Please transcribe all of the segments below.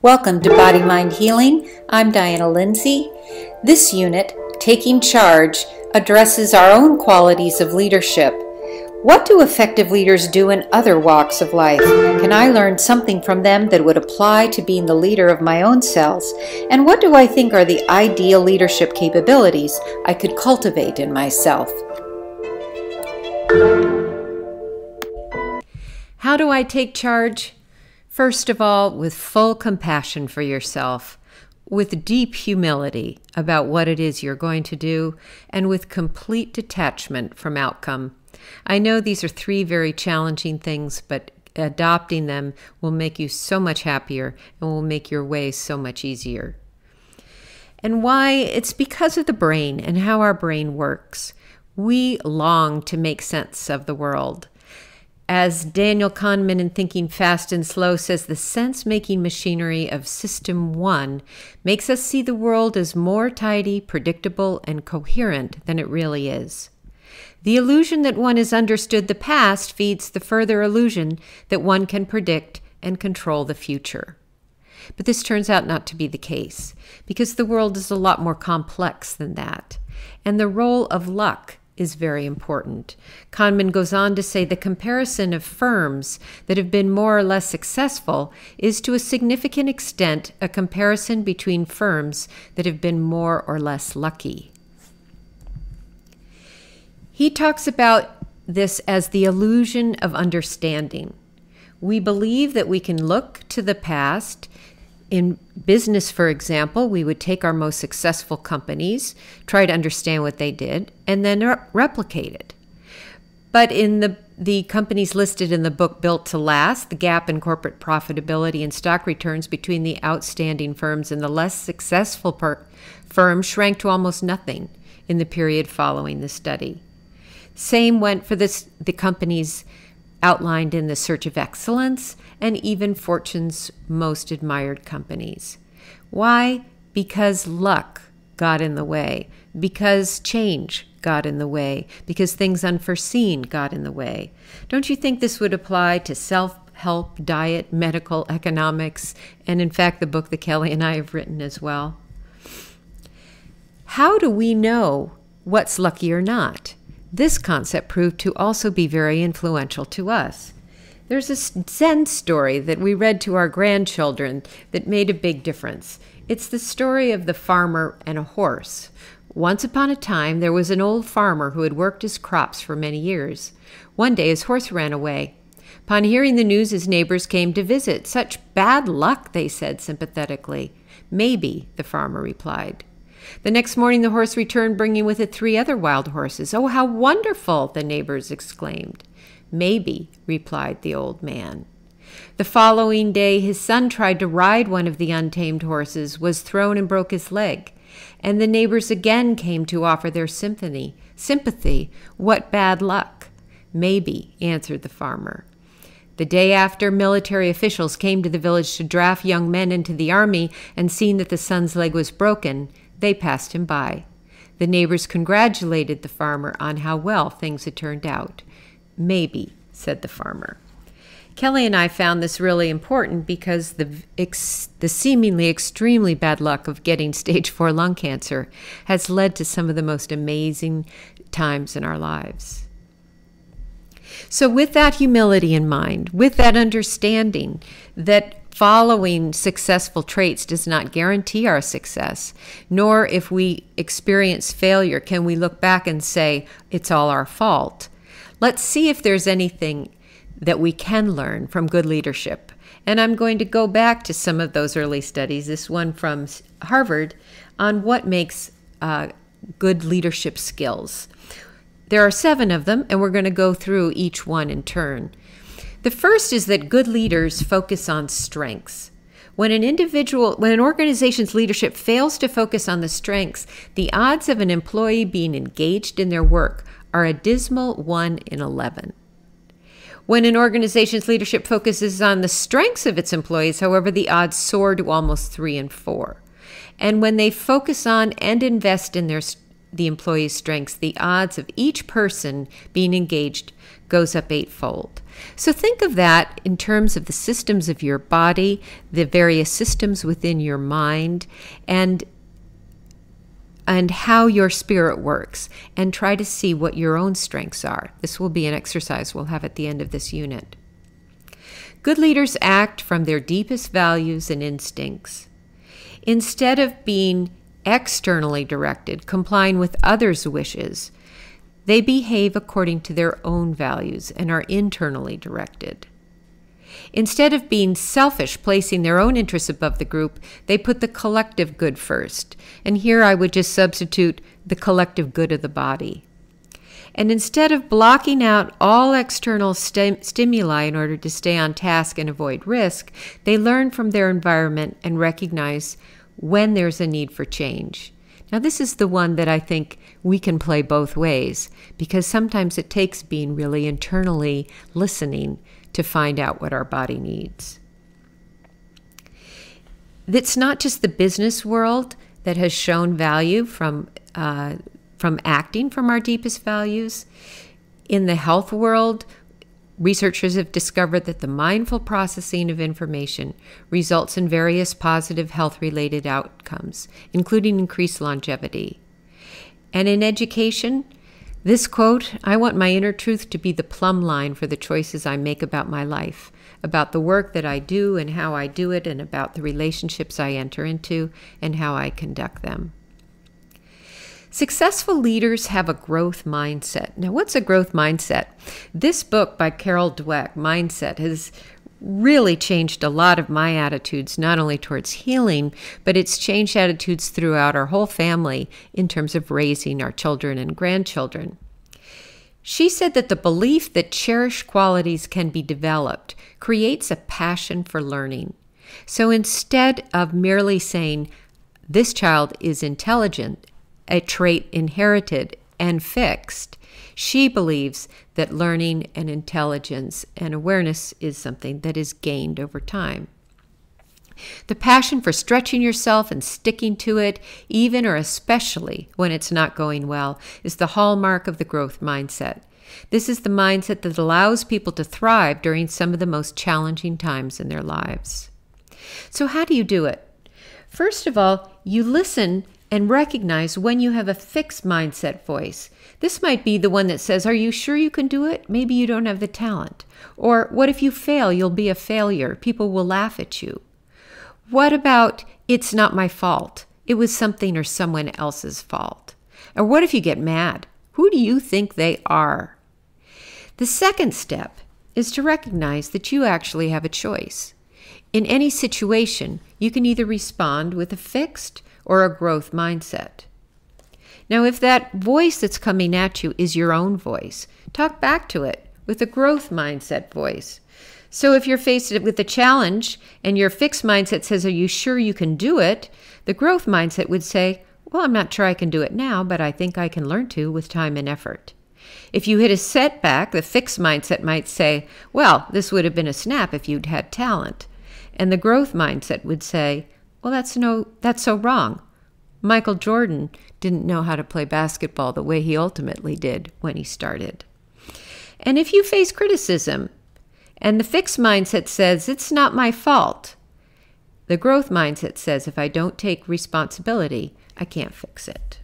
Welcome to Body Mind Healing. I'm Diana Lindsay. This unit, Taking Charge, addresses our own qualities of leadership. What do effective leaders do in other walks of life? Can I learn something from them that would apply to being the leader of my own selves? And what do I think are the ideal leadership capabilities I could cultivate in myself? How do I take charge? First of all, with full compassion for yourself, with deep humility about what it is you're going to do, and with complete detachment from outcome. I know these are three very challenging things, but adopting them will make you so much happier and will make your way so much easier. And why? It's because of the brain and how our brain works. We long to make sense of the world. As Daniel Kahneman in Thinking Fast and Slow says, the sense-making machinery of System 1 makes us see the world as more tidy, predictable, and coherent than it really is. The illusion that one has understood the past feeds the further illusion that one can predict and control the future. But this turns out not to be the case, because the world is a lot more complex than that. And the role of luck is very important. Kahneman goes on to say the comparison of firms that have been more or less successful is to a significant extent a comparison between firms that have been more or less lucky. He talks about this as the illusion of understanding. We believe that we can look to the past. In business, for example, we would take our most successful companies, try to understand what they did, and then replicate it. But in the companies listed in the book Built to Last, the gap in corporate profitability and stock returns between the outstanding firms and the less successful firms shrank to almost nothing in the period following the study. Same went for the companies outlined in The Search of Excellence and even Fortune's Most Admired Companies. Why? Because luck got in the way, because change got in the way, because things unforeseen got in the way. Don't you think this would apply to self-help, diet, medical, economics, and in fact the book that Kelly and I have written as well? How do we know what's lucky or not? This concept proved to also be very influential to us. There's a Zen story that we read to our grandchildren that made a big difference. It's the story of the farmer and a horse. Once upon a time, there was an old farmer who had worked his crops for many years. One day, his horse ran away. Upon hearing the news, his neighbors came to visit. "Such bad luck," they said sympathetically. "Maybe," the farmer replied. The next morning, the horse returned, bringing with it 3 other wild horses. "Oh, how wonderful!" the neighbors exclaimed. "Maybe," replied the old man. The following day, his son tried to ride one of the untamed horses, was thrown and broke his leg. And the neighbors again came to offer their sympathy. "What bad luck!" "Maybe," answered the farmer. The day after, military officials came to the village to draft young men into the army, and seeing that the son's leg was broken, they passed him by. The neighbors congratulated the farmer on how well things had turned out. "Maybe," said the farmer. Kelly and I found this really important because the seemingly extremely bad luck of getting stage 4 lung cancer has led to some of the most amazing times in our lives. So with that humility in mind, with that understanding that following successful traits does not guarantee our success, nor if we experience failure can we look back and say, it's all our fault. Let's see if there's anything that we can learn from good leadership. And I'm going to go back to some of those early studies, this one from Harvard, on what makes good leadership skills. There are 7 of them, and we're going to go through each one in turn. The first is that good leaders focus on strengths. When an organization's leadership fails to focus on the strengths, the odds of an employee being engaged in their work are a dismal 1 in 11. When an organization's leadership focuses on the strengths of its employees, however, the odds soar to almost 3 in 4. And when they focus on and invest in their the employee's strengths, the odds of each person being engaged goes up 8-fold. So think of that in terms of the systems of your body, the various systems within your mind, and how your spirit works, and try to see what your own strengths are. This will be an exercise we'll have at the end of this unit. Good leaders act from their deepest values and instincts. Instead of being externally directed, complying with others' wishes, they behave according to their own values and are internally directed. Instead of being selfish, placing their own interests above the group, they put the collective good first. And here I would just substitute the collective good of the body. And instead of blocking out all external stimuli in order to stay on task and avoid risk, they learn from their environment and recognize when there's a need for change. Now, this is the one that I think we can play both ways, because sometimes it takes being really internally listening to find out what our body needs. It's not just the business world that has shown value from acting from our deepest values. In the health world, researchers have discovered that the mindful processing of information results in various positive health-related outcomes, including increased longevity. And in education, this quote, "I want my inner truth to be the plumb line for the choices I make about my life, about the work that I do and how I do it, and about the relationships I enter into and how I conduct them." Successful leaders have a growth mindset. Now, what's a growth mindset? This book by Carol Dweck, Mindset, has really changed a lot of my attitudes, not only towards healing, but it's changed attitudes throughout our whole family in terms of raising our children and grandchildren. She said that the belief that cherished qualities can be developed creates a passion for learning. So instead of merely saying, this child is intelligent, a trait inherited and fixed, she believes that learning and intelligence and awareness is something that is gained over time. The passion for stretching yourself and sticking to it, even or especially when it's not going well, is the hallmark of the growth mindset. This is the mindset that allows people to thrive during some of the most challenging times in their lives. So how do you do it? First of all, you listen and recognize when you have a fixed mindset voice. This might be the one that says, "Are you sure you can do it? Maybe you don't have the talent." Or, "What if you fail? You'll be a failure. People will laugh at you." What about, "It's not my fault. It was something or someone else's fault"? Or what if you get mad? Who do you think they are? The second step is to recognize that you actually have a choice. In any situation, you can either respond with a fixed or a growth mindset. Now, if that voice that's coming at you is your own voice, talk back to it with a growth mindset voice. So if you're faced with a challenge and your fixed mindset says, "Are you sure you can do it?" the growth mindset would say, "Well, I'm not sure I can do it now, but I think I can learn to with time and effort." If you hit a setback, the fixed mindset might say, "Well, this would have been a snap if you'd had talent." And the growth mindset would say, "Well, that's so wrong. Michael Jordan didn't know how to play basketball the way he ultimately did when he started." And if you face criticism and the fixed mindset says, "It's not my fault," the growth mindset says, "If I don't take responsibility, I can't fix it."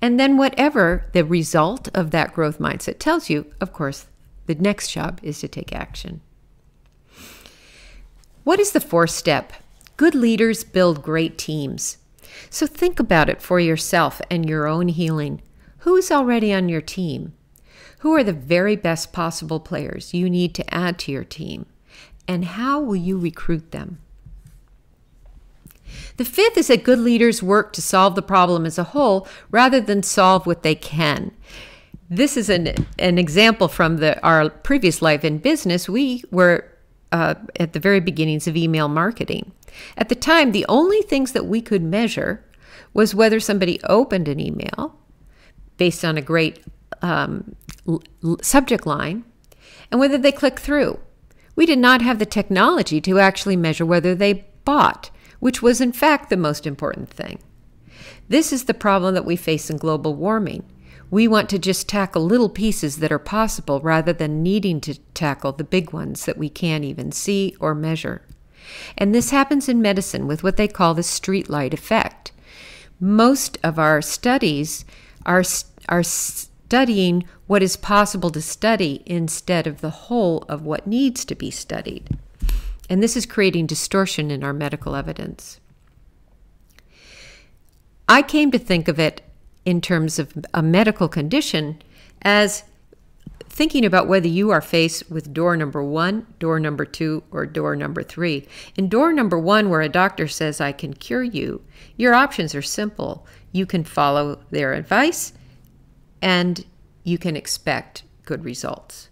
And then whatever the result of that growth mindset tells you, of course, the next job is to take action. What is the fourth step? Good leaders build great teams. So think about it for yourself and your own healing. Who is already on your team? Who are the very best possible players you need to add to your team? And how will you recruit them? The fifth is that good leaders work to solve the problem as a whole rather than solve what they can. This is an example from our previous life in business. We were at the very beginnings of email marketing. At the time, the only things that we could measure was whether somebody opened an email based on a great subject line and whether they clicked through. We did not have the technology to actually measure whether they bought, which was in fact the most important thing. This is the problem that we face in global warming. We want to just tackle little pieces that are possible rather than needing to tackle the big ones that we can't even see or measure. And this happens in medicine with what they call the streetlight effect. Most of our studies are studying what is possible to study instead of the whole of what needs to be studied. And this is creating distortion in our medical evidence. I came to think of it in terms of a medical condition as thinking about whether you are faced with door number 1, door number 2, or door number 3. In door number 1, where a doctor says, I can cure you, your options are simple. You can follow their advice and you can expect good results.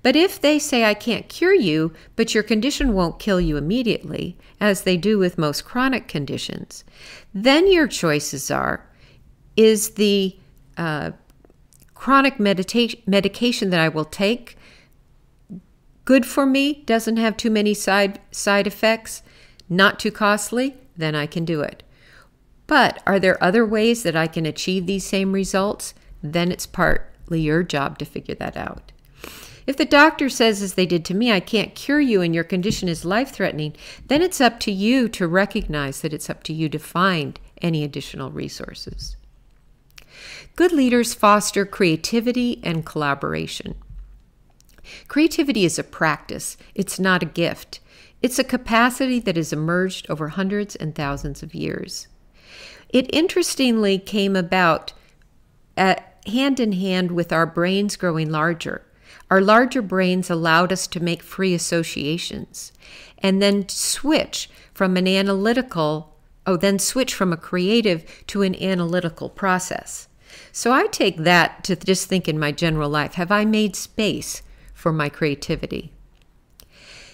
But if they say, I can't cure you, but your condition won't kill you immediately, as they do with most chronic conditions, then your choices are, is the chronic medication that I will take good for me, doesn't have too many side effects, not too costly, then I can do it. But are there other ways that I can achieve these same results? Then it's partly your job to figure that out. If the doctor says, as they did to me, I can't cure you and your condition is life-threatening, then it's up to you to recognize that it's up to you to find any additional resources. Good leaders foster creativity and collaboration. Creativity is a practice. It's not a gift. It's a capacity that has emerged over hundreds and thousands of years. It interestingly came about hand in hand with our brains growing larger. Our larger brains allowed us to make free associations and then switch from a creative to an analytical process. So I take that to just think in my general life, have I made space for my creativity?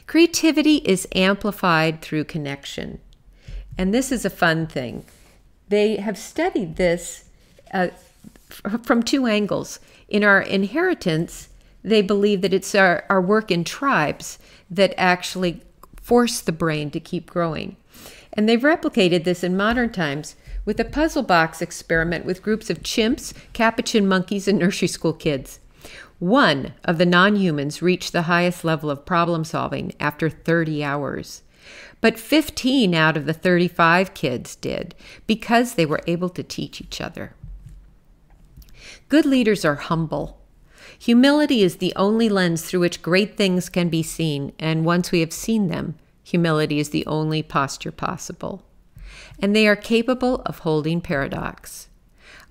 Creativity is amplified through connection. And this is a fun thing. They have studied this from two angles. In our inheritance, they believe that it's our work in tribes that actually force the brain to keep growing. And they've replicated this in modern times with a puzzle box experiment with groups of chimps, capuchin monkeys, and nursery school kids. One of the non-humans reached the highest level of problem solving after 30 hours. But 15 out of the 35 kids did because they were able to teach each other. Good leaders are humble. Humility is the only lens through which great things can be seen, and once we have seen them, humility is the only posture possible. And they are capable of holding paradox.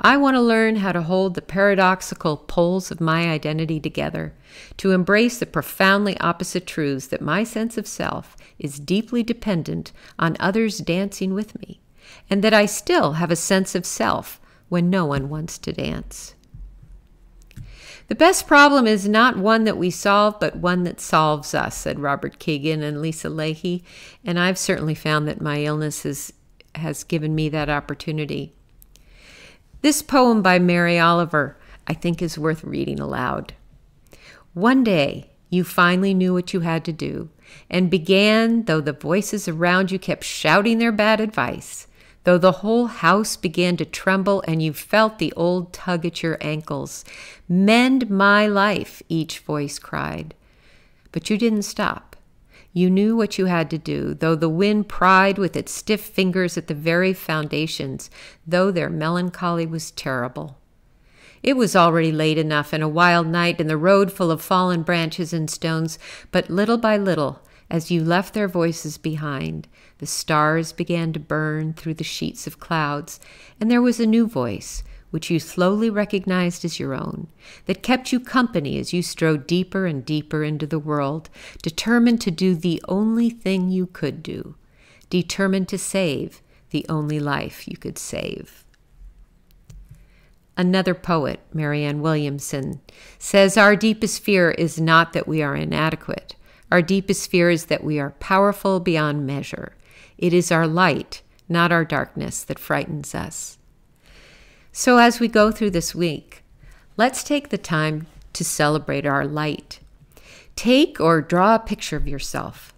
I want to learn how to hold the paradoxical poles of my identity together, to embrace the profoundly opposite truths that my sense of self is deeply dependent on others dancing with me, and that I still have a sense of self when no one wants to dance. The best problem is not one that we solve, but one that solves us, said Robert Keegan and Lisa Leahy, and I've certainly found that my illness has given me that opportunity. This poem by Mary Oliver, I think, is worth reading aloud. One day, you finally knew what you had to do, and began, though the voices around you kept shouting their bad advice, though the whole house began to tremble and you felt the old tug at your ankles. Mend my life, each voice cried. But you didn't stop. You knew what you had to do, though the wind pried with its stiff fingers at the very foundations, though their melancholy was terrible. It was already late enough and a wild night and the road full of fallen branches and stones, but little by little, as you left their voices behind, the stars began to burn through the sheets of clouds, and there was a new voice, which you slowly recognized as your own, that kept you company as you strode deeper and deeper into the world, determined to do the only thing you could do, determined to save the only life you could save. Another poet, Marianne Williamson, says our deepest fear is not that we are inadequate. Our deepest fear is that we are powerful beyond measure. It is our light, not our darkness, that frightens us. So as we go through this week, let's take the time to celebrate our light. Take or draw a picture of yourself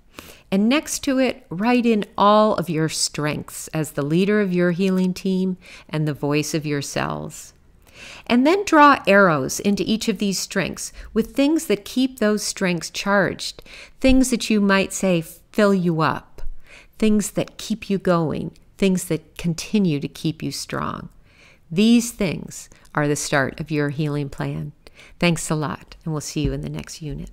And next to it, write in all of your strengths as the leader of your healing team and the voice of your cells. And then draw arrows into each of these strengths with things that keep those strengths charged, things that you might say fill you up, things that keep you going, things that continue to keep you strong. These things are the start of your healing plan. Thanks a lot, and we'll see you in the next unit.